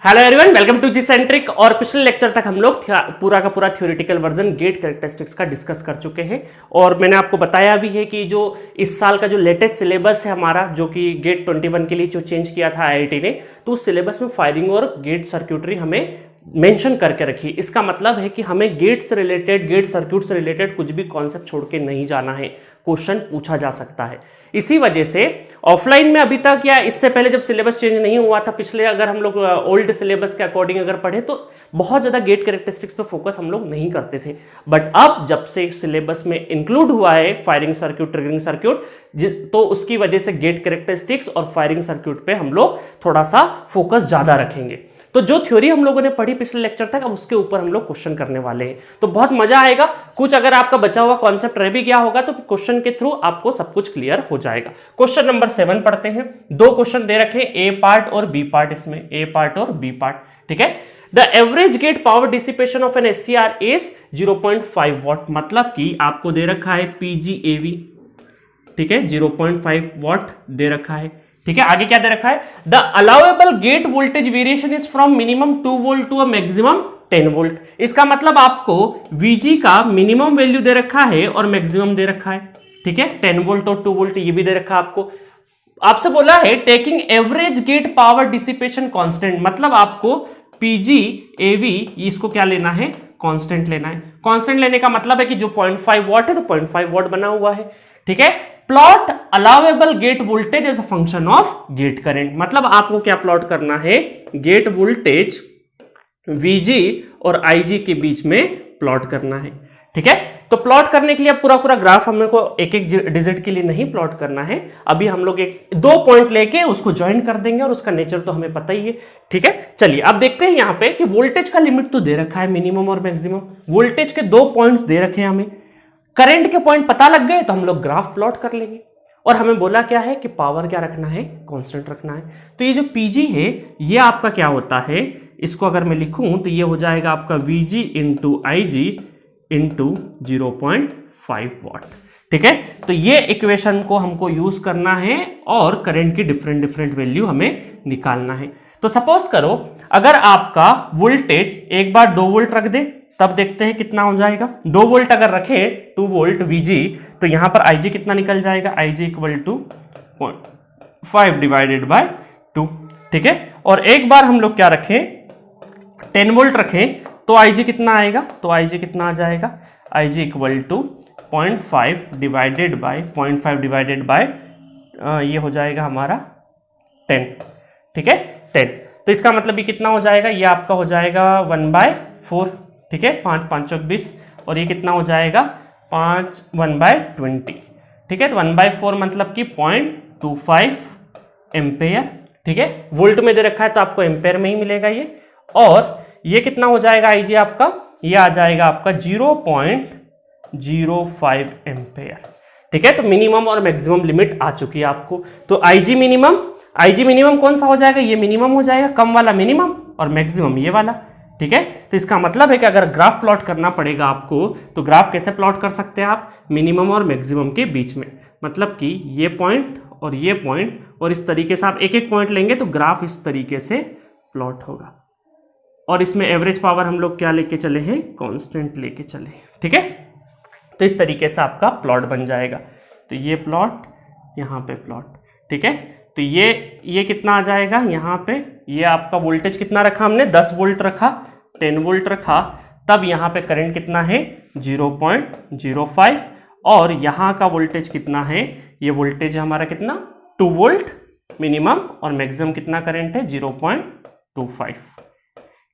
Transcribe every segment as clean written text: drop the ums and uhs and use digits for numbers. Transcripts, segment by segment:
Hello everyone, welcome to G centric. और पिछले lecture तक हम लोग पूरा का पूरा थ्योरेटिकल वर्जन गेट कैरेक्टरिस्टिक्स का डिस्कस कर चुके हैं और मैंने आपको बताया भी है कि जो इस साल का जो लेटेस्ट सिलेबस है हमारा, जो कि गेट 21 के लिए जो चेंज किया था आईआईटी ने, तो उस सिलेबस में फायरिंग और गेट सर्क्यूटरी हमें मेंशन करके रखी। इसका मतलब है कि हमें गेट से रिलेटेड, गेट सर्क्यूट से रिलेटेड कुछ भी कॉन्सेप्ट छोड़ के नहीं जाना है, क्वेश्चन पूछा जा सकता है। इसी वजह से ऑफलाइन में अभी तक या इससे पहले जब सिलेबस चेंज नहीं हुआ था, पिछले अगर हम लोग ओल्ड सिलेबस के अकॉर्डिंग अगर पढ़े तो बहुत ज्यादा गेट कैरेक्टरिस्टिक्स पे फोकस हम लोग नहीं करते थे। बट अब जब से सिलेबस में इंक्लूड हुआ है फायरिंग सर्क्यूट, ट्रिगरिंग सर्क्यूट, तो उसकी वजह से गेट कैरेक्टरिस्टिक्स और फायरिंग सर्क्यूट पे हम लोग थोड़ा सा फोकस ज्यादा रखेंगे। तो जो थ्योरी हम लोगों ने पढ़ी पिछले लेक्चर तक, अब उसके ऊपर हम लोग क्वेश्चन करने वाले हैं, तो बहुत मजा आएगा। कुछ अगर आपका बचा हुआ कॉन्सेप्ट रह भी गया होगा तो क्वेश्चन के थ्रू आपको सब कुछ क्लियर हो जाएगा। क्वेश्चन नंबर 7 पढ़ते हैं। दो क्वेश्चन दे रखे, ए पार्ट और बी पार्ट, इसमें ए पार्ट और बी पार्ट, ठीक है। The average gate power dissipation of an SCR is 0.5 watt, मतलब कि आपको दे रखा है पीजीएवी, ठीक है, 0.5 वॉट दे रखा है, ठीक है। आगे क्या दे रखा है, the allowable gate voltage variation is from minimum 2 volt to a maximum 10 volt. इसका मतलब आपको VG का मिनिमम वैल्यू दे रखा है और मैक्सिमम दे रखा है, ठीक है। 10 वोल्ट और 2 वोल्ट ये भी दे रखा है आपको। आपसे बोला है taking average gate power dissipation constant, मतलब आपको PGAV इसको क्या लेना है, कांस्टेंट लेना है। कांस्टेंट लेने का मतलब है कि जो 0.5 वॉट है तो 0.5 वॉट बना हुआ है, ठीक है। Plot allowable gate voltage as a function of gate current, मतलब आपको क्या प्लॉट करना है, गेट वोल्टेज VG और IG के बीच में प्लॉट करना है, ठीक है। तो प्लॉट करने के लिए पूरा पूरा ग्राफ हम लोग को एक एक डिजिट के लिए नहीं प्लॉट करना है, अभी हम लोग एक दो पॉइंट लेके उसको ज्वाइन कर देंगे और उसका नेचर तो हमें पता ही है, ठीक है। चलिए अब देखते हैं यहाँ पे कि वोल्टेज का लिमिट तो दे रखा है मिनिमम और मैक्सिमम, वोल्टेज के दो पॉइंट्स दे रखे हैं हमें, करंट के पॉइंट पता लग गए तो हम लोग ग्राफ प्लॉट कर लेंगे। और हमें बोला क्या है कि पावर क्या रखना है, कांस्टेंट रखना है। तो ये जो PG है ये आपका क्या होता है, इसको अगर मैं लिखूं तो ये हो जाएगा आपका VG into IG into 0.5 what, ठीक है। तो ये इक्वेशन को हमको यूज करना है और करंट की डिफरेंट डिफरेंट वैल्यू हमें निकालना है। तो सपोज करो अगर आपका वोल्टेज एक बार 2 वोल्ट रख दे, तब देखते हैं कितना हो जाएगा। 2 वोल्ट अगर रखे 2 वोल्ट VG, तो यहां पर IG कितना निकल जाएगा, IG equal to 0.5 divided by 2, ठीक है। और एक बार हम लोग क्या रखें, 10 वोल्ट रखें तो IG कितना आएगा, तो IG कितना आ जाएगा, IG equal to 0.5 divided by ये हो जाएगा हमारा 10, ठीक है, 10। तो इसका मतलब ये कितना हो जाएगा, ये आपका हो जाएगा 1/4, ठीक है, 5 5 20, और ये कितना हो जाएगा 1/20, ठीक है। तो 1/4 मतलब कि 0.25 एम्पेयर, ठीक है। वोल्ट में दे रखा है तो आपको एम्पेयर में ही मिलेगा ये। और ये कितना हो जाएगा IG आपका, ये आ जाएगा आपका 0.05 एम्पेयर, ठीक है। तो मिनिमम और मैक्सिमम लिमिट आ चुकी है आपको। तो IG मिनिमम कौन सा हो जाएगा, ये मिनिमम हो जाएगा, कम वाला मिनिमम और मैक्सिमम ये वाला, ठीक है। तो इसका मतलब है कि अगर ग्राफ प्लॉट करना पड़ेगा आपको, तो ग्राफ कैसे प्लॉट कर सकते हैं आप, मिनिमम और मैक्सिमम के बीच में, मतलब कि ये पॉइंट और ये पॉइंट, और इस तरीके से आप एक एक पॉइंट लेंगे तो ग्राफ इस तरीके से प्लॉट होगा। और इसमें एवरेज पावर हम लोग क्या लेके चले हैं, कांस्टेंट लेके चले, ठीक है। तो इस तरीके से आपका प्लॉट बन जाएगा। तो ये प्लॉट, यहाँ पे प्लॉट, ठीक है। तो ये कितना आ जाएगा, यहाँ पे ये आपका वोल्टेज कितना रखा हमने, 10 वोल्ट रखा, 10 वोल्ट रखा, तब यहाँ पे करंट कितना है 0.05, और यहाँ का वोल्टेज कितना है, ये वोल्टेज हमारा कितना 2 वोल्ट मिनिमम, और मैक्सिमम कितना करंट है 0.25,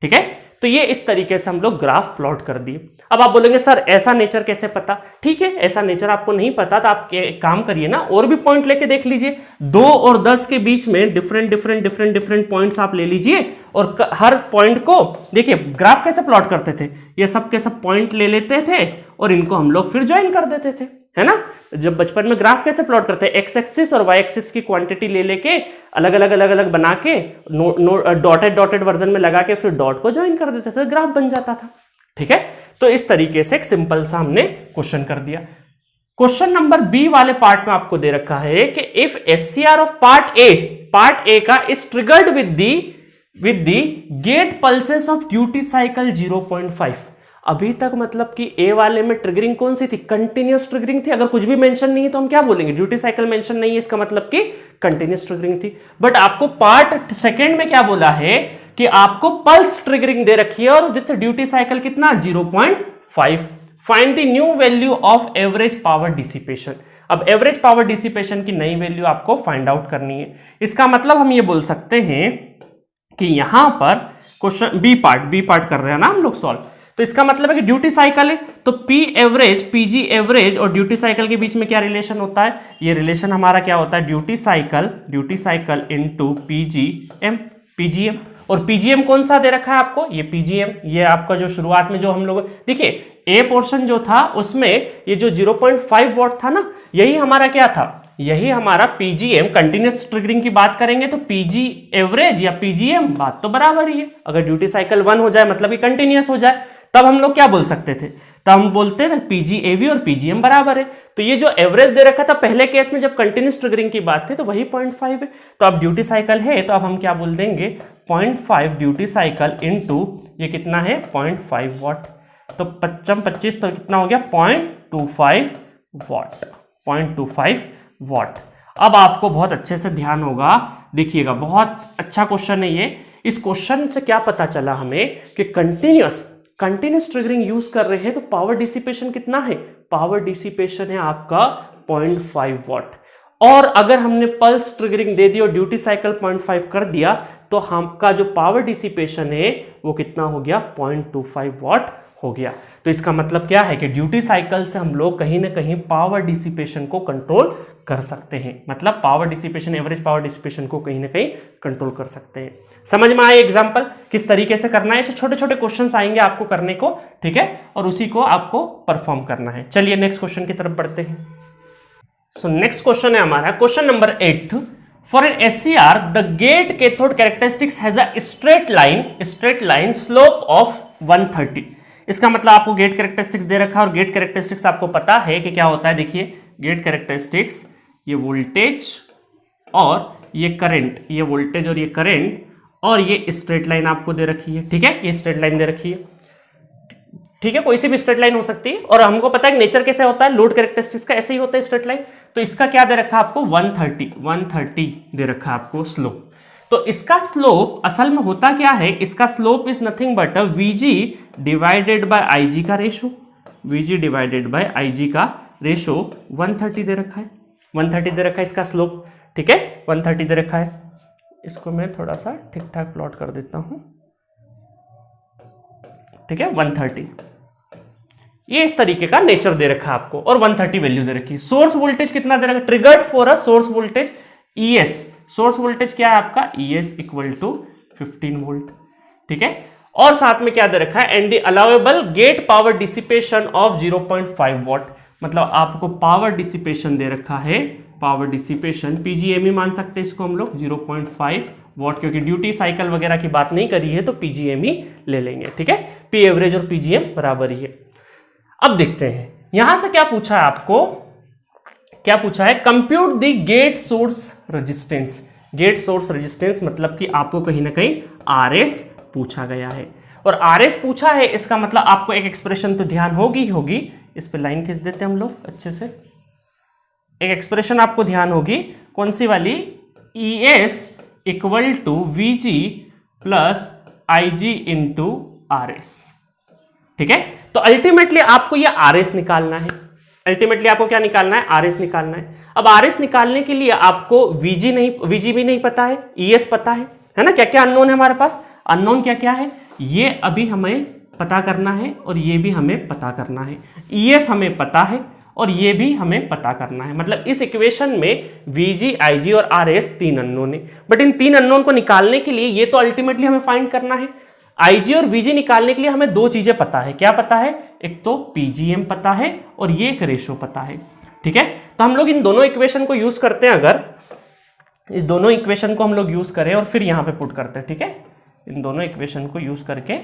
ठीक है। तो ये इस तरीके से हम लोग ग्राफ प्लॉट कर दिए। अब आप बोलेंगे सर ऐसा नेचर कैसे पता, ठीक है, ऐसा नेचर आपको नहीं पता तो आप एक काम करिए ना, और भी पॉइंट लेके देख लीजिए, 2 और 10 के बीच में डिफरेंट पॉइंट्स आप ले लीजिए, और हर पॉइंट को देखिए ग्राफ कैसे प्लॉट करते थे, ये सब के सब पॉइंट ले लेते थे और इनको हम लोग फिर ज्वाइन कर देते थे, है ना। जब बचपन में ग्राफ कैसे प्लॉट करते हैं, एक्स एक्सिस और वाई एक्सिस की क्वांटिटी ले लेके अलग अलग बना के डॉटेड वर्जन में लगा के फिर डॉट को ज्वाइन कर देते थे, ग्राफ बन जाता था, ठीक है। तो इस तरीके से एक सिंपल सा हमने क्वेश्चन कर दिया। क्वेश्चन नंबर बी वाले पार्ट में आपको दे रखा है कि if SCR of part A का is triggered with the with the gate pulses of duty cycle 0.5। अभी तक मतलब कि ए वाले में ट्रिगरिंग कौन सी थी, कंटिन्यूअस ट्रिगरिंग थी। अगर कुछ भी मेंशन नहीं है तो हम क्या बोलेंगे, ड्यूटी साइकिल मेंशन नहीं है, इसका मतलब कि कंटिन्यूअस ट्रिगरिंग थी। बट आपको पार्ट सेकंड में क्या बोला है कि आपको पल्स ट्रिगरिंग दे रखी है और विद ड्यूटी साइकिल कितना 0.5। Find the new value of average power dissipation. अब एवरेज पावर डिसिपेशन की नई वैल्यू आपको फाइंड आउट करनी है। इसका मतलब हम ये बोल सकते हैं कि यहां पर क्वेश्चन बी पार्ट कर रहे हैं ना हम लोग सॉल्व, तो इसका मतलब है कि ड्यूटी साइकिल है तो पी एवरेज, पीजी एवरेज और ड्यूटी साइकिल के बीच में क्या रिलेशन होता है, ये रिलेशन हमारा क्या होता है, ड्यूटी साइकिल इनटू पीजीएम। और पीजीएम कौन सा दे रखा है आपको, ये पीजीएम, ये आपका जो शुरुआत में जो हम लोग देखिए ए पोर्शन जो था उसमें ये जो 0.5 वॉट था ना, यही हमारा क्या था, यही हमारा पीजीएम। कंटिन्यूअस ट्रिगरिंग की बात करेंगे तो पीजी एवरेज या पीजीएम बात तो बराबर ही है। अगर ड्यूटी साइकिल 1 हो जाए मतलब कि कंटिन्यूअस हो जाए, तब हम लोग क्या बोल सकते थे, तब हम बोलते थे पीजीएवी और पीजीएम बराबर है। तो ये जो एवरेज दे रखा था पहले केस में जब कंटिन्यूअस ट्रिगरिंग की बात थी तो वही 0.5 है। तो अब ड्यूटी साइकिल है तो अब हम क्या बोल देंगे 0.5 ड्यूटी साइकिल इनटू ये कितना है 0.5 वॉट। तो 25 तो कितना हो गया 0.25 वॉट, 0.25 वॉट। अब आपको बहुत अच्छे से ध्यान होगा, देखिएगा बहुत अच्छा क्वेश्चन है ये। इस क्वेश्चन से क्या पता चला हमें कि कंटिन्यूअस ट्रिगरिंग यूज कर रहे हैं तो पावर डिसिपेशन कितना है, पावर डिसिपेशन है आपका 0.5 वॉट। और अगर हमने पल्स ट्रिगरिंग दे दी और ड्यूटी साइकिल 0.5 कर दिया तो हमका जो पावर डिसिपेशन है वो कितना हो गया 0.25 वॉट हो गया। तो इसका मतलब क्या है कि ड्यूटी साइकिल से हम लोग कहीं ना कहीं पावर डिसिपेशन को कंट्रोल कर सकते हैं, मतलब power dissipation, average power dissipation को कहीं ना कहीं कंट्रोल कर सकते हैं। समझ में आए एग्जांपल किस तरीके से करना है, छोटे छोटे क्वेश्चंस आएंगे आपको करने को, ठीक है, और उसी को आपको परफॉर्म करना है। चलिए नेक्स्ट क्वेश्चन की तरफ बढ़ते हैं। सो नेक्स्ट क्वेश्चन है हमारा question number 8। For an SCR the gate cathode characteristics has a straight line slope of 130। इसका मतलब आपको गेट कैरेक्टरिस्टिक्स दे रखा है और गेट कैरेक्टरिस्टिक्स आपको पता है कि क्या होता है। देखिए गेट कैरेक्टरिस्टिक्स, ये वोल्टेज और ये करंट, ये वोल्टेज और ये करंट और ये स्ट्रेट लाइन आपको दे रखी है, ठीक है, ये स्ट्रेट लाइन दे रखी है, ठीक है, कोई सी भी स्ट्रेट लाइन हो सकती है। और हमको पता है कि नेचर कैसे होता है, लोड कैरेक्टरिस्टिक्स का ऐसे ही होता है स्ट्रेट लाइन। तो इसका क्या दे रखा है आपको 130 दे रखा है आपको स्लोप। तो इसका स्लोप असल में होता क्या है, इसका slope is nothing but VG divided by IG का ratio, VG divided by IG का रेशो 130 दे रखा है, 130 दे रखा है इसका स्लोप, ठीक है, 130 दे रखा है। इसको मैं थोड़ा सा ठीक ठाक प्लॉट कर देता हूं, ठीक है, 130 ये इस तरीके का नेचर दे रखा है आपको और 130 वैल्यू दे रखी है। सोर्स वोल्टेज कितना दे रखा है, triggered for a source voltage ES, source voltage क्या है आपका ES इक्वल टू 15 वोल्ट, ठीक है, और साथ में क्या दे रखा है and the allowable gate power dissipation of 0.5 watt. मतलब आपको पावर डिसिपेशन दे रखा है, पावर डिसिपेशन पीजीएमई मान सकते हैं इसको हम लोग 0.5 वॉट, क्योंकि ड्यूटी साइकिल वगैरह की बात नहीं करी है तो पीजीएमई ले लेंगे, ठीक है, पी एवरेज और पीजीएम बराबर ही है। अब देखते हैं यहां से क्या पूछा है आपको, क्या पूछा है, compute the gate source resistance. Gate source resistance मतलब कि आपको कहीं ना कहीं आरएस पूछा गया है, और आरएस पूछा है इसका मतलब आपको एक एक्सप्रेशन तो ध्यान होगी, इस पे लाइन खींच देते हैं हम लोग अच्छे से। एक एक्सप्रेशन आपको ध्यान होगी, कौन सी वाली, ES equal to VG plus IG into RS, ठीक है। तो अल्टीमेटली आपको ये RS निकालना है, अल्टीमेटली आपको क्या निकालना है, RS निकालना है। अब RS निकालने के लिए आपको VG भी नहीं पता है, ES पता है ना, क्या क्या अननोन है हमारे पास, अननोन क्या क्या है ये अभी हमें पता करना है और ये भी हमें पता करना है। ES हमें पता है और ये भी हमें पता करना है, मतलब इस इक्वेशन में VG, IG और RS 3 अननोन है, बट इन 3 अननोन को निकालने के लिए ये तो अल्टीमेटली हमें फाइंड करना है। IG और VG निकालने के लिए हमें 2 चीजें पता है, क्या पता है, एक तो PGM पता है और ये एक रेशो पता है, ठीक है। तो हम लोग इन दोनों इक्वेशन को यूज करते हैं, अगर इस दोनों इक्वेशन को हम लोग यूज करें और फिर यहां पे पुट करते हैं, ठीक है, इन दोनों इक्वेशन को यूज करके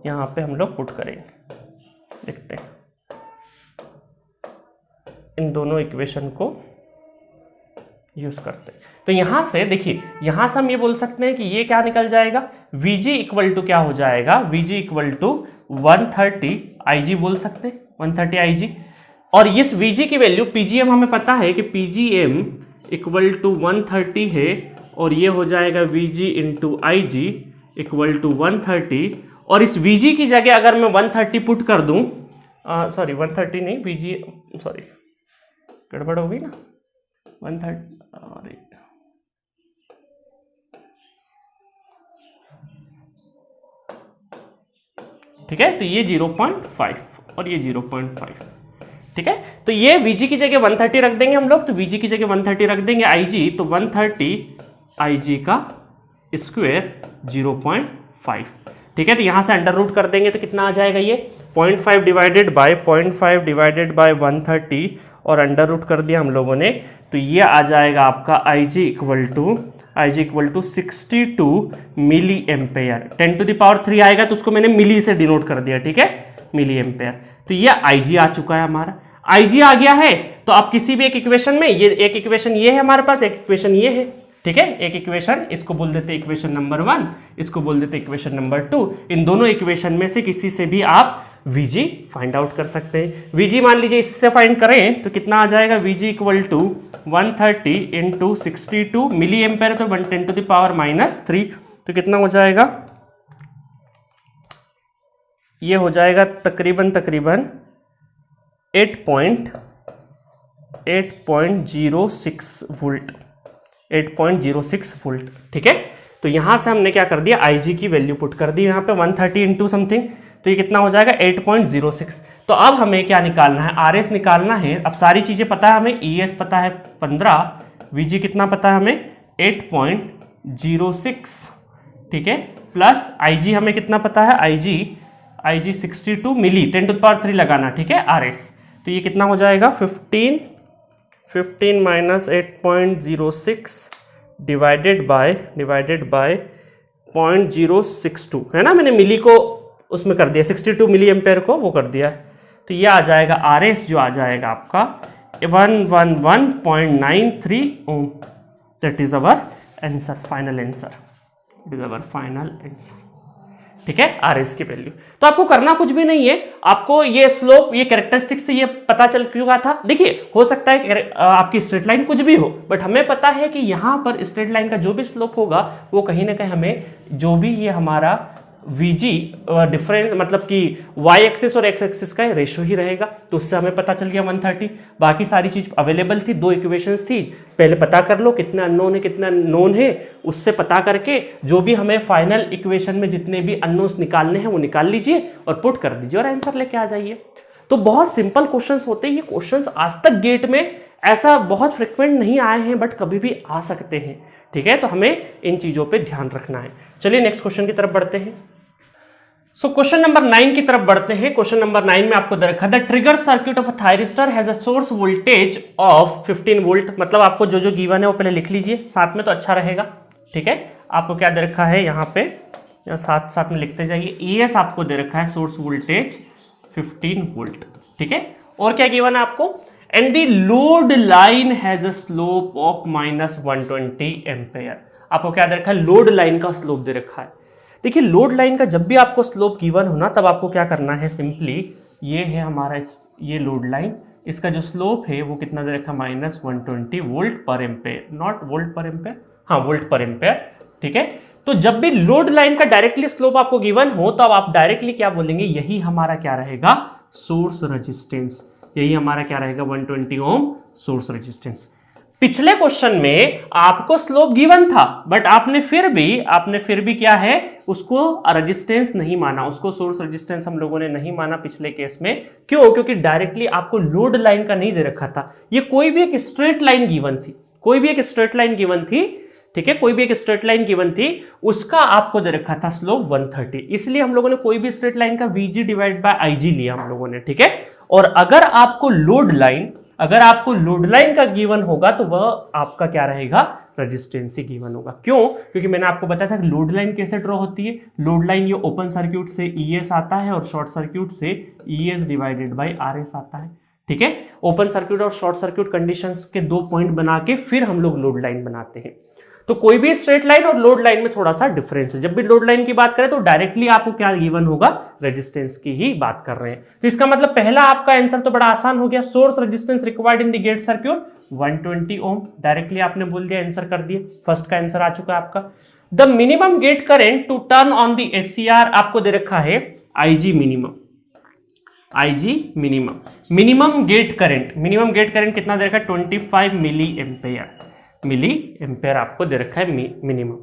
यहां पे हम लोग पुट करेंगे, देखते हैं इन दोनों इक्वेशन को यूज करते हैं। तो यहां से देखिए, यहां से हम ये बोल सकते हैं कि ये क्या निकल जाएगा, Vg इक्वल टू क्या हो जाएगा, Vg इक्वल टू 130 Ig बोल सकते हैं, 130 Ig। और इस Vg की वैल्यू Pgm हमें पता है कि Pgm इक्वल टू 130 है, और ये हो जाएगा Vg into IG equal to 130। और इस Vg की जगह अगर मैं 130 पुट कर दूं, सॉरी 130 नहीं, Vg सॉरी गड़बड़ हो गई ना, 130, अरे ठीक है, तो ये 0.5 और ये 0.5, ठीक है। तो ये Vg की जगह 130 रख देंगे हम लोग, तो Vg की जगह 130 रख देंगे Ig, तो 130 Ig का स्क्वायर 0.5, ठीक है। तो यहां से अंडर रूट कर देंगे तो कितना आ जाएगा, ये 0.5 डिवाइडेड बाय 0.5 डिवाइडेड बाय 130, और अंडर रूट कर दिया हम लोगों ने, तो ये आ जाएगा आपका Ig equal to 62 milli ampere. 10 to the power 3 आएगा तो उसको मैंने मिली से डिनोट कर दिया, ठीक है, मिली एम्पेयर। तो ये Ig आ चुका है हमारा, Ig आ गया है। तो आप किसी भी एक इक्वेशन में, ये एक इक्वेशन ये है हमारे पास, एक इक्वेशन ये है, ठीक है, एक इक्वेशन, इसको बोल देते इक्वेशन नंबर 1, इसको बोल देते इक्वेशन नंबर 2। इन दोनों इक्वेशन में से किसी से भी आप Vg फाइंड आउट कर सकते हैं। Vg मान लीजिए इससे फाइंड करें तो कितना आ जाएगा, Vg equal to 130 into 62 milli ampere, तो 110 टू द पावर -3, तो कितना हो जाएगा, ये हो जाएगा तकरीबन 8.06 वोल्ट, 8.06 वोल्ट, ठीक है। तो यहां से हमने क्या कर दिया, Ig की वैल्यू पुट कर दी यहाँ पे 130 इंटू समथिंग, तो ये कितना हो जाएगा 8.06। तो अब हमें क्या निकालना है, RS निकालना है। अब सारी चीजें पता है हमें, ES पता है 15, Vg कितना पता है हमें 8.06, ठीक है, प्लस Ig हमें कितना पता है, IG 62 milli, 10 to the power 3 लगाना, ठीक है, RS। तो ये कितना हो जाएगा 15 माइनस 8.06 डिवाइडेड बाय 0.062 है ना, मैंने मिली को उसमें कर दिया, 62 मिली एम्पेयर को वो कर दिया। तो ये आ जाएगा RS, जो आ जाएगा आपका 111.93 ohm. That is our answer, final answer, it is our final answer, ठीक है, RS की वैल्यू। तो आपको करना कुछ भी नहीं है, आपको ये स्लोप, ये कैरेक्टरिस्टिक्स से ये पता चल चुका था। देखिए, हो सकता है आपकी स्ट्रेट लाइन कुछ भी हो, बट हमें पता है कि यहां पर स्ट्रेट लाइन का जो भी स्लोप होगा वो कहीं ना कहीं हमें जो भी ये हमारा Vg डिफरेंस, मतलब कि y एक्सिस और x एक्सिस का रेशो ही रहेगा। तो उससे हमें पता चल गया 130। बाकी सारी चीज अवेलेबल थी, 2 इक्वेशंस थी, पहले पता कर लो कितना अननोन है कितना नोन है, उससे पता करके जो भी हमें फाइनल इक्वेशन में जितने भी अननोन्स निकालने हैं वो निकाल लीजिए और पुट कर दीजिए और आंसर लेके आ जाइए। तो बहुत सिंपल क्वेश्चंस होते हैं ये क्वेश्चंस, आज तक गेट में ऐसा बहुत फ्रिक्वेंट नहीं आए हैं, बट कभी भी आ सकते हैं, ठीक है। तो हमें इन चीजों पे ध्यान रखना है। चलिए नेक्स्ट क्वेश्चन की तरफ बढ़ते हैं। सो क्वेश्चन नंबर 9 की तरफ बढ़ते हैं। क्वेश्चन नंबर 9 में आपको दे रखा है, the trigger circuit of a thyristor has a source voltage of 15 volt. मतलब आपको जो जो गिवन है वो पहले लिख लीजिए साथ में, तो अच्छा रहेगा, ठीक है। आपको क्या दे रखा है यहाँ पे, यहाँ साथ साथ में लिखते जाइए। ES आपको दे रखा है सोर्स वोल्टेज 15 वोल्ट, ठीक है। और क्या गिवन है आपको, and the load line has a slope of -120 ampere. आपको क्या दे रखा है, लोड लाइन का स्लोप दे रखा है। देखिए, लोड लाइन का जब भी आपको स्लोप गिवन हो ना, तब आपको क्या करना है, सिंपली ये है हमारा ये लोड लाइन, इसका जो स्लोप है वो कितना दे रखा है, -120 volt per ampere, not volt per ampere, हाँ वोल्ट पर एम्पेयर, ठीक है। तो जब भी लोड लाइन का डायरेक्टली स्लोप आपको गिवन हो, तब आप डायरेक्टली क्या बोलेंगे, यही हमारा क्या रहेगा, सोर्स रेजिस्टेंस, यही हमारा क्या रहेगा, 120 ओम सोर्स रेजिस्टेंस। पिछले क्वेश्चन में आपको स्लोप गिवन था, बट आपने फिर भी क्या है, उसको रेजिस्टेंस नहीं माना, उसको सोर्स रेजिस्टेंस हम लोगों ने नहीं माना पिछले केस में। क्यों? क्योंकि डायरेक्टली आपको लोड लाइन का नहीं दे रखा था, ये कोई भी एक स्ट्रेट लाइन गिवन थी, कोई भी एक स्ट्रेट लाइन गिवन थी, ठीक है, कोई भी एक स्ट्रेट लाइन गिवन थी, उसका आपको दे रखा था स्लोप 130। इसलिए हम लोगों ने कोई भी स्ट्रेट लाइन का Vg डिवाइड बाय IG लिया हम लोगों ने, ठीक है। और अगर आपको लोड लाइन का गिवन होगा तो वह आपका क्या रहेगा, रेजिस्टेंस ही गिवन होगा। क्यों? क्योंकि मैंने आपको बताया था कि लोड लाइन कैसे ड्रॉ होती है। लोड लाइन ये ओपन सर्किट से ES आता है और शॉर्ट सर्किट से ES डिवाइडेड बाय RS आता है, ठीक है। ओपन सर्किट और शॉर्ट सर्किट कंडीशंस के 2 पॉइंट बना के फिर हम लोग लोड लाइन बनाते हैं। तो कोई भी स्ट्रेट लाइन और लोड लाइन में थोड़ा सा डिफरेंस है। जब भी लोड लाइन की बात करें तो डायरेक्टली आपको क्या गिवन होगा, रेजिस्टेंस की ही बात कर रहे हैं। तो इसका मतलब पहला आपका आंसर तो बड़ा आसान हो गया। Source resistance required in the gate circuit 120 ohm, directly आपने बोल दिया, आंसर कर दिया, फर्स्ट का आंसर आ चुका है आपका। The minimum gate current to turn on the SCR आपको दे रखा है IG minimum, IG minimum, minimum gate current कितना दे रखा है 25 मिली एम्पेयर आपको दे रखा है मिनिमम।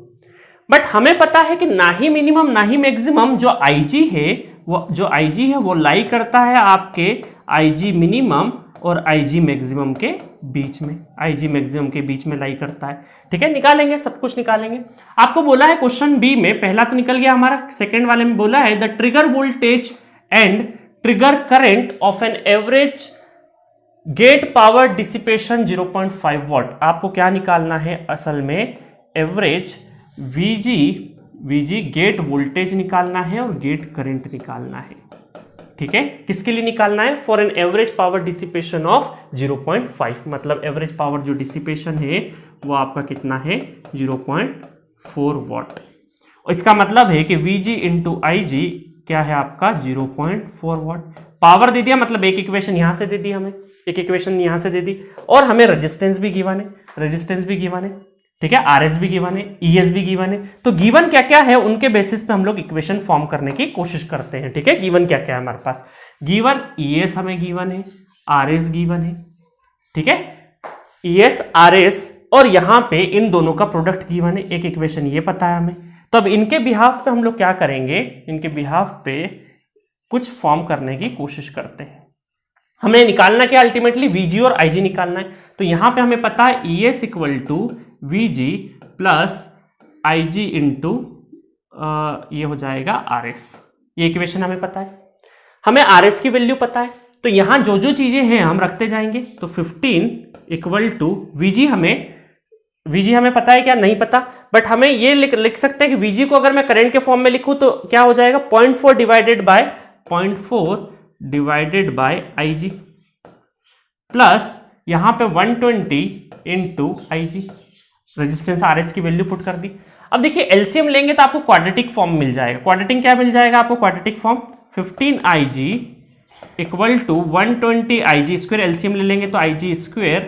बट हमें पता है कि ना ही मिनिमम ना ही मैक्सिमम, जो आईजी है वो लाई करता है आपके आईजी मिनिमम और आईजी मैक्सिमम के बीच में, लाई करता है। ठीक है, निकालेंगे, सब कुछ निकालेंगे। आपको बोला है क्वेश्चन बी में, पहला तो निकल गया हमारा, सेकंड वाले में बोला है the trigger voltage and trigger current of an average gate power dissipation 0.5 watt. आपको क्या निकालना है असल में, एवरेज वीजी गेट वोल्टेज निकालना है और गेट करंट निकालना है। ठीक है, किसके लिए निकालना है, for an average power dissipation of 0.5, मतलब एवरेज पावर जो डिसिपेशन है वो आपका कितना है 0.4 वॉट। और इसका मतलब है कि वीजी इंटू आई क्या है आपका 0.4 वॉट। पावर दे दिया, मतलब एक इक्वेशन यहां से दे दी, हमें एक इक्वेशन यहां से दे दी, और हमें रेजिस्टेंस भी गिवन है, ठीक है, आरएस भी गिवन है, ईएस भी गिवन है। तो गिवन क्या क्या है उनके बेसिस पे हम लोग इक्वेशन फॉर्म करने की कोशिश करते हैं। ठीक है, गिवन क्या क्या है हमारे पास, गिवन ईएस हमें गिवन है, आरएस गिवन है, ठीक है, ईएस आरएस, और यहां पे इन दोनों का प्रोडक्ट गिवन है, एक इक्वेशन ये पता है हमें। तो अब इनके बिहाफ पे हम लोग क्या करेंगे, इनके बिहाफ पे कुछ फॉर्म करने की कोशिश करते हैं। हमें निकालना क्या, अल्टीमेटली वीजी और आईजी निकालना है। तो यहां पे हमें पता है ES equal to VG plus IG into ये हो जाएगा आरएस, ये इक्वेशन हमें पता है। हमें आरएस की वैल्यू पता है, तो यहां जो जो चीजें हैं हम रखते जाएंगे। तो 15 इक्वल टू वीजी हमें पता है क्या, नहीं पता, बट हमें ये लिख सकते हैं कि वीजी को अगर मैं करंट के फॉर्म में लिखूं तो क्या हो जाएगा 0.4 डिवाइडेड बाय आईजी प्लस यहां पे 120 इंटू आईजी, रेजिस्टेंस आरएस की वैल्यू पुट कर दी। अब देखिए एलसीएम लेंगे तो आपको क्वाड्रेटिक फॉर्म मिल जाएगा। क्वाड्रेटिक क्या मिल जाएगा आपको, quadratic form 15 IG equal to 120 IG square, LCM ले लेंगे तो आईजी स्क्वायर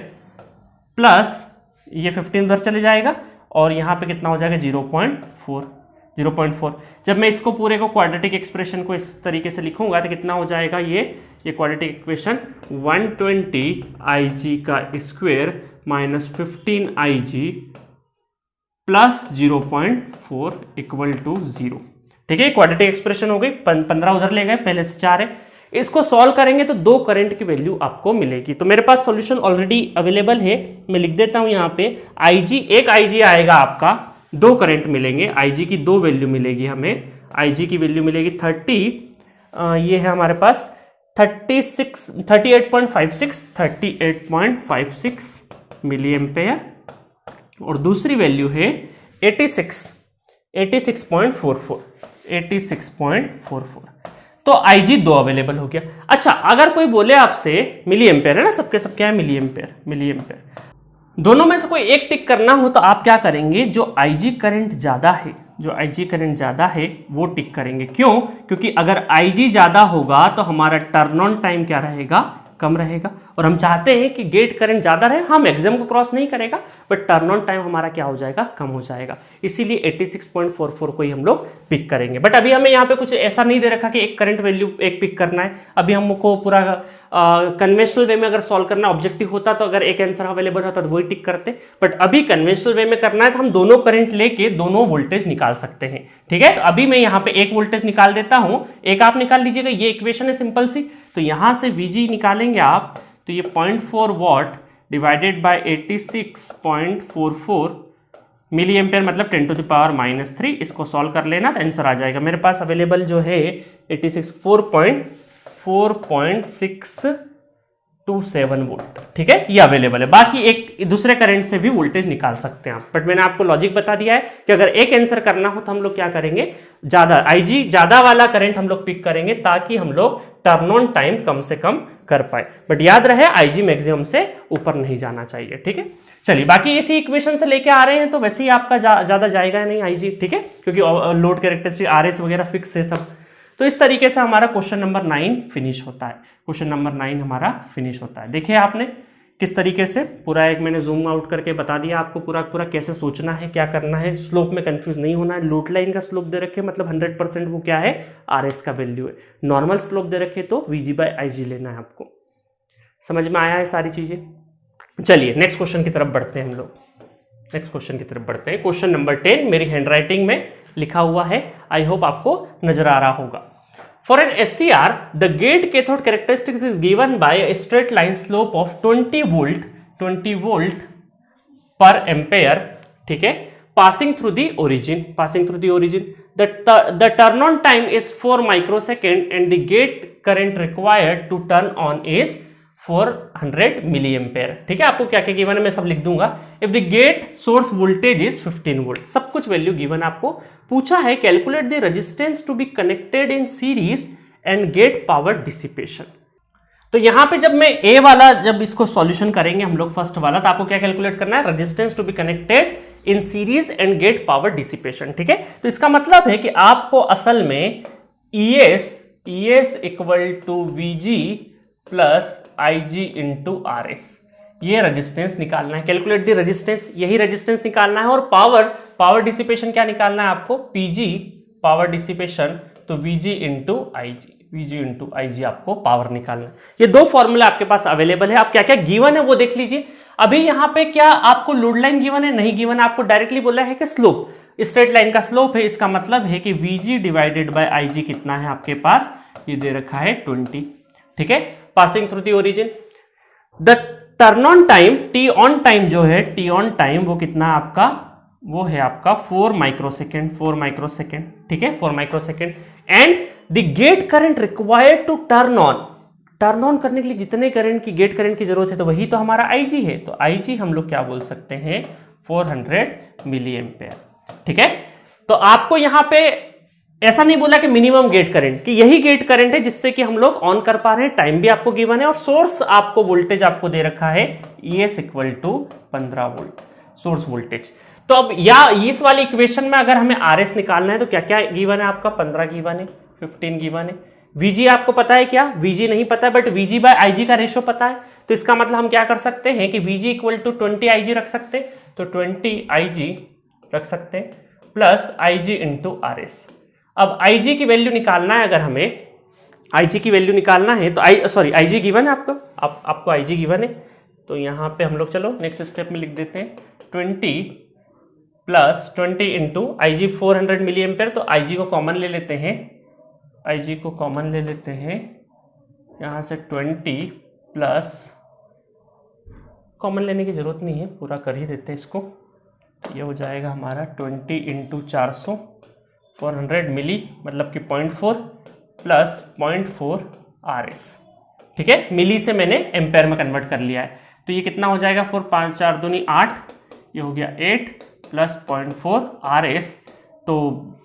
प्लस ये 15 उधर चले जाएगा और यहाँ पे कितना हो जाएगा 0.4। जब मैं इसको पूरे को क्वाड्रेटिक एक्सप्रेशन को इस तरीके से लिखूंगा तो कितना हो जाएगा, ये क्वाड्रेटिक इक्वेशन 120 आईजी का square minus 15 IG plus 0.4 equal to 0। ठीक है, क्वाड्रेटिक एक्सप्रेशन हो गई, 15 उधर ले गए, पहले से 4 है। इसको सॉल्व करेंगे तो 2 करंट की वैल्यू आपको मिलेगी। तो मेरे पास सॉल्यूशन ऑलरेडी अवेलेबल है, मैं लिख देता हूं यहाँ पे आईजी, एक आईजी आएगा आपका, 2 करंट मिलेंगे, आईजी की 2 वैल्यू मिलेगी हमें। आईजी की वैल्यू मिलेगी 30, ये है हमारे पास 38.56 मिली एम्पेयर, और दूसरी वैल्यू है 86.44। तो आईजी 2 अवेलेबल हो गया। अच्छा, अगर कोई बोले आपसे मिली एम्पेयर है ना, सबके सब क्या है मिली एम्पेयर, दोनों में से कोई एक टिक करना हो तो आप क्या करेंगे, जो आईजी करंट ज्यादा है वो टिक करेंगे। क्यों, क्योंकि अगर आईजी ज्यादा होगा तो हमारा टर्न ऑन टाइम क्या रहेगा, कम रहेगा, और हम चाहते हैं कि गेट करंट ज्यादा रहे। हाँ, मैक्सिमम को क्रॉस नहीं करेगा बट टर्न ऑन टाइम हमारा क्या हो जाएगा, कम हो जाएगा, इसीलिए 86.44 को ही हम लोग पिक करेंगे। बट अभी हमें यहाँ पे कुछ ऐसा नहीं दे रखा कि एक करंट वैल्यू एक पिक करना है। अभी हमको पूरा कन्वेंशनल वे में अगर सॉल्व करना ऑब्जेक्टिव होता तो अगर एक आंसर अवेलेबल होता तो वही टिक करते, बट अभी कन्वेंशनल वे में करना है तो हम दोनों करंट लेके दोनों वोल्टेज निकाल सकते हैं। ठीक है, तो अभी मैं यहाँ पे एक वोल्टेज निकाल देता हूं, एक आप निकाल लीजिएगा, ये इक्वेशन है सिंपल सी। तो यहां से वीजी निकालेंगे आप, तो ये 0.4 watt divided by 86.44 milli ampere, मतलब 10 to the power -3। इसको सॉल्व कर लेना तो आंसर आ जाएगा। मेरे पास अवेलेबल जो है 4.627 वोल्ट। ठीक है, ये अवेलेबल है। बाकी एक दूसरे करंट से भी वोल्टेज निकाल सकते हैं आप, बट मैंने आपको लॉजिक बता दिया है कि अगर एक आंसर करना हो तो हम लोग क्या करेंगे, ज्यादा आईजी ज्यादा वाला करंट हम लोग पिक करेंगे ताकि हम लोग टर्न ऑन टाइम कम से कम कर पाए। बट याद रहे आईजी मैक्सिमम से ऊपर नहीं जाना चाहिए, ठीक है। चलिए बाकी इसी इक्वेशन से लेके आ रहे हैं तो वैसे ही आपका ज्यादा जाएगा नहीं आईजी, ठीक है, क्योंकि लोड कैरेक्टरिस्टिक आरएस वगैरह फिक्स है सब। तो इस तरीके से हमारा क्वेश्चन नंबर 9 फिनिश होता है। क्वेश्चन नंबर 9 हमारा फिनिश होता है। देखिए आपने किस तरीके से पूरा एक मैंने जूम आउट करके बता दिया आपको पूरा कैसे सोचना है, क्या करना है, स्लोप में कंफ्यूज नहीं होना है। लूट लाइन का स्लोप दे रखे मतलब 100% वो क्या है, आरएस का वैल्यू है। नॉर्मल स्लोप दे रखे तो VG/IG लेना है आपको। समझ में आया है सारी चीजें। चलिए नेक्स्ट क्वेश्चन की तरफ बढ़ते हैं हम लोग। नेक्स्ट क्वेश्चन की तरफ बढ़ते हैं। क्वेश्चन नंबर 10 मेरी हैंडराइटिंग में लिखा हुआ है, आई होप आपको नजर आ रहा होगा। For an SCR, the gate cathode characteristics is given by a straight line slope of 20 volt per ampere, ठीक है, passing through the origin. The turn on time is 4 microsecond and the gate current required to turn on is 400 milliampere, ठीक है। आपको क्या क्या given है मैं सब लिख दूंगा। If the gate source voltage is 15 volt, सब कुछ वैल्यू गिवन आपको पूछा है। Calculate the resistance to be connected in series and gate power dissipation. तो यहां पे जब मैं ए वाला जब इसको सॉल्यूशन करेंगे हम लोग फर्स्ट वाला, तो आपको क्या कैलकुलेट करना है, resistance to be connected in series and gate power dissipation, ठीक है। तो इसका मतलब है कि आपको असल में ES equal to VG plus IG into RS, ये रेजिस्टेंस निकालना है। कैलकुलेट दी रेजिस्टेंस, यही रेजिस्टेंस निकालना है। और पावर डिसिपेशन क्या निकालना है आपको, PG पावर डिसिपेशन, तो VG इंटू IG आपको पावर निकालना है। ये दो फॉर्मूला आपके पास अवेलेबल है। आप क्या क्या गिवन है वो देख लीजिए। अभी यहां पे क्या आपको लोड लाइन गिवन है, नहीं गिवन है, आपको डायरेक्टली बोला है कि स्लोप, स्ट्रेट लाइन का स्लोप है। इसका मतलब है कि VG डिवाइडेड बाय IG कितना है आपके पास, ये दे रखा है 20, ठीक है, passing through the origin. The turn on time, T on time जो है, टी ऑन टाइम वो कितना आपका, वो है आपका 4 माइक्रोसेकेंड, ठीक है, 4 microsecond. And the gate current required to turn on करने के लिए जितने करंट की गेट करंट की जरूरत है, तो वही तो हमारा IG है। तो IG हम लोग क्या बोल सकते हैं, 400 मिली एम्पेयर, ठीक है। तो आपको यहां पे ऐसा नहीं बोला कि मिनिमम गेट करंट, कि यही गेट करंट है जिससे कि हम लोग ऑन कर पा रहे हैं, टाइम भी आपको गिवन है और सोर्स आपको वोल्टेज आपको दे रखा है ES equal to 15 volt source voltage. तो अब या इस वाली इक्वेशन में अगर हमें RS निकालना है तो क्या क्या गिवन है आपका, 15 गिवन है, 15 गिवन है। VG आपको पता है क्या, VG नहीं पता है, बट VG/IG का रेशो पता है। तो इसका मतलब हम क्या कर सकते हैं कि VG इक्वल टू 20 IG रख सकते हैं, तो 20 IG रख सकते हैं प्लस IG इंटू RS। अब IG की वैल्यू निकालना है, अगर हमें IG की वैल्यू निकालना है तो IG गिवन है आपको IG गिवन है। तो यहाँ पे हम लोग चलो नेक्स्ट स्टेप में लिख देते हैं 20 plus 20 into IG 400 milli ampere. तो IG को कॉमन ले लेते हैं, यहाँ से 20 प्लस, कॉमन लेने की जरूरत नहीं है, पूरा कर ही देते हैं इसको। ये हो जाएगा हमारा 20 इंटू 400, 400 मिली मतलब कि 0.4 प्लस 0.4 RS, ठीक है। मिली से मैंने एम्पेयर में कन्वर्ट कर लिया है। तो ये कितना हो जाएगा, 4 5 4 दूनी 8, ये हो गया 8 प्लस 0.4 RS। तो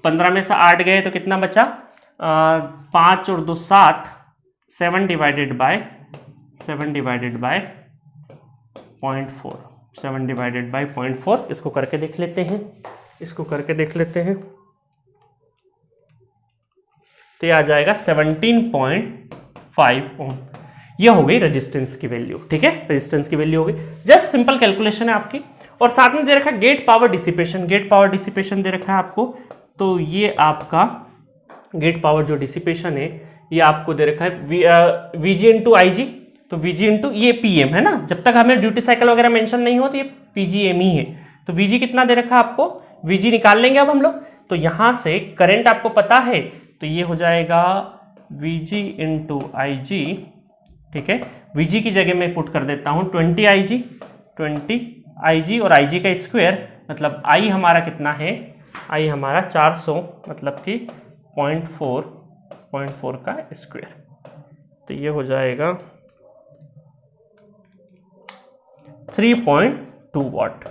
15 में से 8 गए तो कितना बचा, 5 और 2 7, 7 डिवाइडेड बाय 0.4, 7 डिवाइडेड बाय 0.4। इसको करके देख लेते हैं, तो ये आ जाएगा 17.5 ओम। ये हो गई रेजिस्टेंस की वैल्यू, ठीक है, रेजिस्टेंस की वैल्यू हो गई। जस्ट सिंपल कैलकुलेशन है आपकी। और साथ में दे रखा है गेट पावर डिसिपेशन दे रखा है आपको। तो ये आपका गेट पावर जो डिसिपेशन है ये आपको दे रखा है VG इंटू IG। तो VG इंटू ये PM है ना, जब तक हमें ड्यूटी साइकिल वगैरह मेंशन नहीं हो तो ये PGM ही है। तो VG कितना दे रखा है आपको, VG निकाल लेंगे अब हम लोग। तो यहां से करंट आपको पता है, तो ये हो जाएगा VG इंटू IG, ठीक है। VG की जगह मैं पुट कर देता हूं 20 IG और IG का स्क्वायर, मतलब I हमारा कितना है, I हमारा 400 मतलब कि 0.4 का स्क्वायर। तो ये हो जाएगा 3.2 वाट,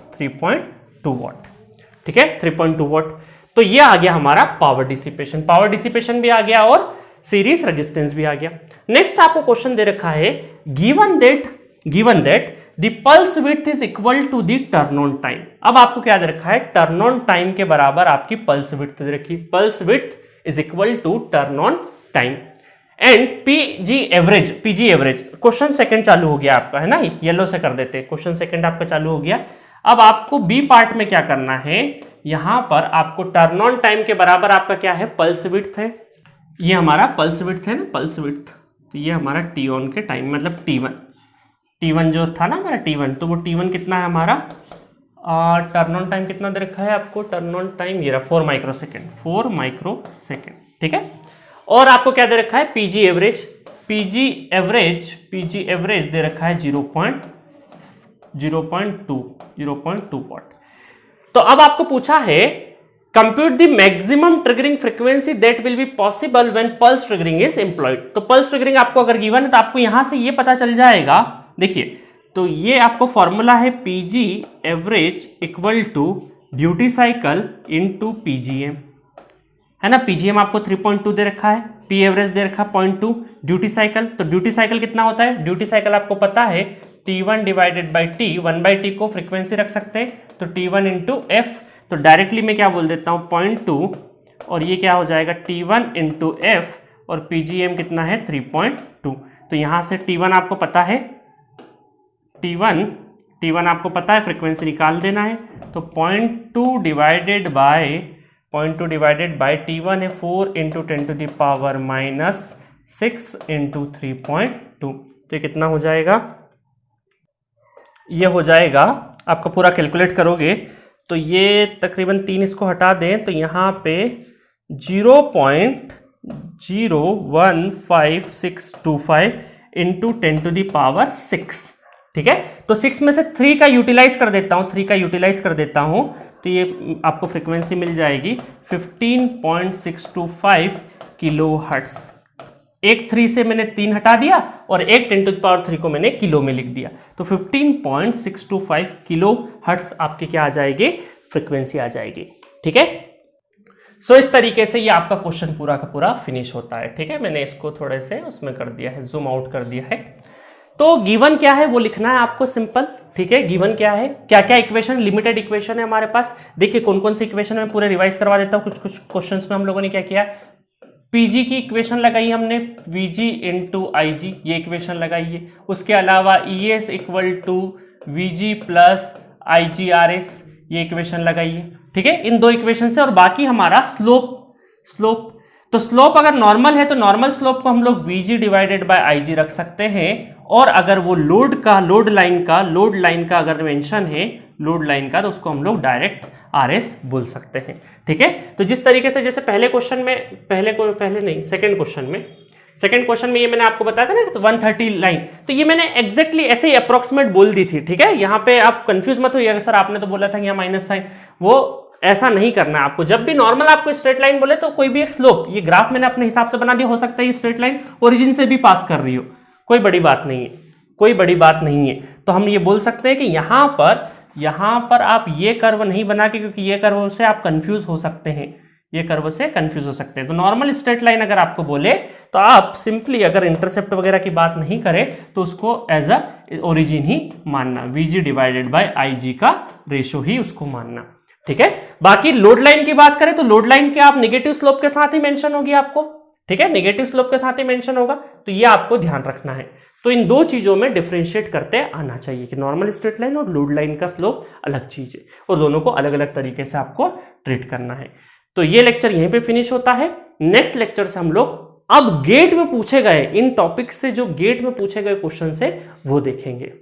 ठीक है, 3.2 वाट। तो ये आ गया हमारा पावर डिसिपेशन भी आ गया और सीरीज रेजिस्टेंस भी आ गया। नेक्स्ट आपको क्वेश्चन दे रखा है given that the pulse width is equal to the turn on time. अब आपको क्या दे रखा है, टर्न ऑन टाइम के बराबर आपकी पल्स विड्थ दे रखी, pulse width is equal to turn on time and PG average question second चालू हो गया आपका, है ना, येलो से कर देते हैं, क्वेश्चन सेकंड आपका चालू हो गया। अब आपको बी पार्ट में क्या करना है, यहां पर आपको टर्न ऑन टाइम के बराबर आपका क्या है, पल्स विड्थ है, ये हमारा पल्स विड्थ है ना, पल्स विड्थ, तो ये हमारा टी ऑन के टाइम मतलब T1 जो था ना हमारा T1, तो वो T1 कितना है हमारा, टर्न ऑन टाइम कितना दे रखा है आपको, टर्न ऑन टाइम ये रहा 4 माइक्रोसेकेंड, ठीक है। और आपको क्या दे रखा है, पीजी एवरेज दे रखा है 0.2 वॉट। तो अब आपको पूछा है compute the maximum triggering frequency that will be possible when pulse triggering is employed. तो पल्स ट्रिगरिंग आपको अगर गिवन है तो आपको यहां से ये पता चल जाएगा, देखिए, तो ये आपको फॉर्मूला है PG average equal to duty cycle into PGM, है ना। पीजीएम आपको 3.2 दे रखा है, पी एवरेज दे रखा है 0.2, ड्यूटी साइकिल, तो ड्यूटी साइकिल कितना होता है, ड्यूटी साइकिल आपको पता है T1 divided by T, 1/T को फ्रीक्वेंसी रख सकते हैं, तो T1 इंटू एफ, तो डायरेक्टली मैं क्या बोल देता हूँ 0.2, और ये क्या हो जाएगा T1 इंटू एफ, और पीजीएम कितना है 3.2। तो यहाँ से T1 आपको पता है, T1 आपको पता है, फ्रीक्वेंसी निकाल देना है, तो 0.2 डिवाइडेड बाय T1 है 4 into 10 to the power -6 into 3.2, तो कितना हो जाएगा, ये हो जाएगा आपका पूरा कैलकुलेट करोगे तो ये तकरीबन 3 इसको हटा दें तो यहाँ पे 0.01565 इंटू 10 टू द पावर 6, ठीक है। तो 6 में से 3 का यूटिलाइज कर देता हूं, तो ये आपको फ्रीक्वेंसी मिल जाएगी 15.625 किलो हर्ट्ज। एक 3 से मैंने 3 हटा दिया और एक 10 टू द पावर 3 को मैंने किलो में लिख दिया, तो 15.625 किलो हर्ट्ज आपकी क्या आ जाएगी, फ्रीक्वेंसी आ जाएगी, ठीक है। सो इस तरीके से ये आपका क्वेश्चन पूरा का पूरा फिनिश होता है, ठीक है। मैंने इसको थोड़े से उसमें कर दिया है, जूम आउट कर दिया है। तो गिवन क्या है वो लिखना है आपको सिंपल, ठीक है। गिवन क्या है, क्या क्या इक्वेशन, लिमिटेड इक्वेशन है हमारे पास। देखिए कौन कौन सी इक्वेशन है, पूरे रिवाइज करवा देता हूँ। कुछ क्वेश्चंस में हम लोगों ने क्या किया, पीजी की इक्वेशन लगाई हमने, वीजी इंटू आईजी, ये इक्वेशन लगाई है। उसके अलावा ES equal to VG plus IGRS, ये इक्वेशन लगाई है, ठीक है। इन 2 इक्वेशन से, और बाकी हमारा स्लोप, तो स्लोप अगर नॉर्मल है तो नॉर्मल स्लोप को हम लोग वीजी डिवाइडेड बाय आईजी रख सकते हैं, और अगर वो लोड लाइन का अगर मेंशन है, लोड लाइन का, तो उसको हम लोग डायरेक्ट आरएस बोल सकते हैं, ठीक है। तो जिस तरीके से जैसे सेकंड क्वेश्चन में ये मैंने आपको बताया था ना, तो 130 लाइन, तो ये मैंने एग्जैक्टली ऐसे ही अप्रोक्सीमेट बोल दी थी, ठीक है। यहाँ पे आप कंफ्यूज मत होइएगा, सर आपने तो बोला था यहाँ माइनस साइन, वो ऐसा नहीं करना है आपको। जब भी नॉर्मल आपको स्ट्रेट लाइन बोले तो कोई भी एक स्लोप, ये ग्राफ मैंने अपने हिसाब से बना दिया, हो सकता है ये स्ट्रेट लाइन ओरिजिन से भी पास कर रही हो, कोई बड़ी बात नहीं है। तो हम ये बोल सकते हैं कि यहाँ पर आप ये कर्व नहीं बना के, क्योंकि ये कर्व से आप कंफ्यूज हो सकते हैं, तो नॉर्मल स्ट्रेट लाइन अगर आपको बोले तो आप सिंपली अगर इंटरसेप्ट वगैरह की बात नहीं करें तो उसको एज अ ओरिजिन ही मानना, वीजी डिवाइडेड बाय आईजी का रेशो ही उसको मानना, ठीक है। बाकी लोड लाइन की बात करें तो लोड लाइन के आप नेगेटिव स्लोप के साथ ही मेंशन होगी आपको, ठीक है, नेगेटिव स्लोप के साथ ही मेंशन होगा, तो ये आपको ध्यान रखना है। तो इन 2 चीजों में डिफरेंशिएट करते आना चाहिए कि नॉर्मल स्ट्रेट लाइन और लोड लाइन का स्लोप अलग चीज है, और दोनों को अलग अलग तरीके से आपको ट्रीट करना है। तो ये लेक्चर यहीं पे फिनिश होता है। नेक्स्ट लेक्चर से हम लोग अब गेट में पूछे गए इन टॉपिक से, जो गेट में पूछे गए क्वेश्चन से वो देखेंगे।